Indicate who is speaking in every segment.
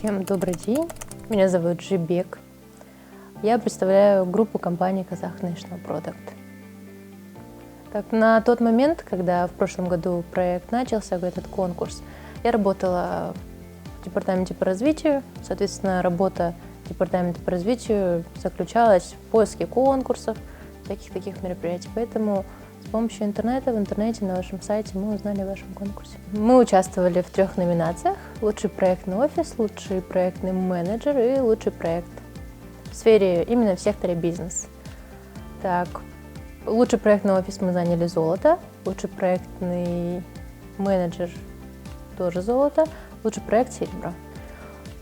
Speaker 1: Всем добрый день, меня зовут Жибек. Я представляю группу компаний Kazakh National Product. Так, на тот момент, когда в прошлом году проект начался, этот конкурс, я работала в департаменте по развитию. Соответственно, работа департамента по развитию заключалась в поиске конкурсов, всяких таких мероприятий. Поэтому с помощью интернета, в интернете, на вашем сайте мы узнали о вашем конкурсе. Мы участвовали в 3 номинациях: лучший проектный офис, лучший проектный менеджер и лучший проект в сфере, именно в секторе бизнес. Так, лучший проектный офис мы заняли золото, лучший проектный менеджер тоже золото, лучший проект серебро.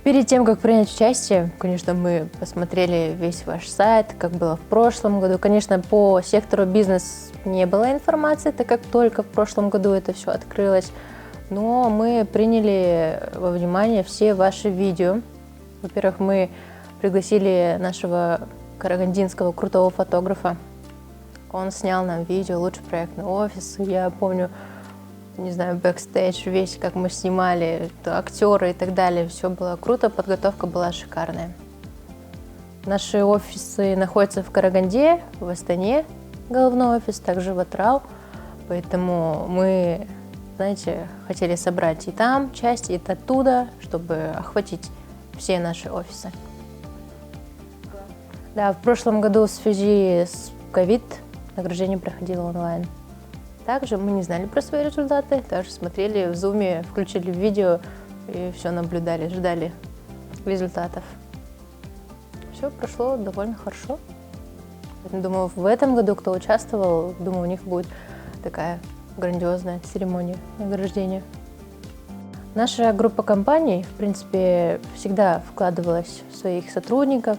Speaker 1: Перед тем, как принять участие, конечно, мы посмотрели весь ваш сайт, как было в прошлом году. Конечно, по сектору бизнес не было информации, так как только в прошлом году это все открылось. Но мы приняли во внимание все ваши видео. Во-первых, мы пригласили нашего карагандинского крутого фотографа. Он снял нам видео «Лучший проектный офис». Я помню, не знаю, бэкстейдж, весь, как мы снимали, актеры и так далее. Все было круто, подготовка была шикарная. Наши офисы находятся в Караганде, в Астане, головной офис, также в Атырау. Поэтому мы, знаете, хотели собрать и там часть, и оттуда, чтобы охватить все наши офисы. Да, в прошлом году в связи с ковид награждение проходило онлайн. Также мы не знали про свои результаты, даже смотрели в зуме, включили видео и все наблюдали, ждали результатов. Все прошло довольно хорошо. Думаю, в этом году, кто участвовал, думаю, у них будет такая грандиозная церемония награждения. Наша группа компаний, в принципе, всегда вкладывалась в своих сотрудников.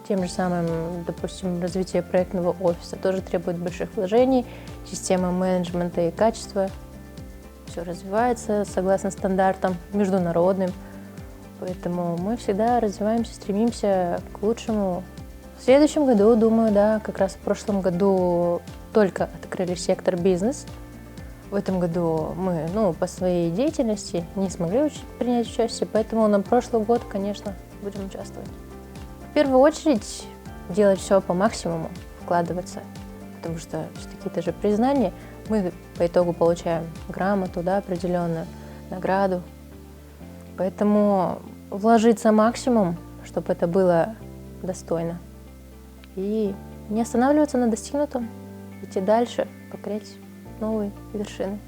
Speaker 1: Тем же самым, допустим, развитие проектного офиса тоже требует больших вложений, система менеджмента и качества. Все развивается согласно стандартам международным. Поэтому мы всегда развиваемся, стремимся к лучшему. В следующем году, думаю, да, как раз в прошлом году только открыли сектор бизнес. В этом году мы, по своей деятельности не смогли принять участие, поэтому на прошлый год, конечно, будем участвовать. В первую очередь делать все по максимуму, вкладываться, потому что все-таки это же признание. Мы по итогу получаем грамоту, да, определенную награду. Поэтому вложиться максимум, чтобы это было достойно. И не останавливаться на достигнутом, идти дальше, покорять новые вершины.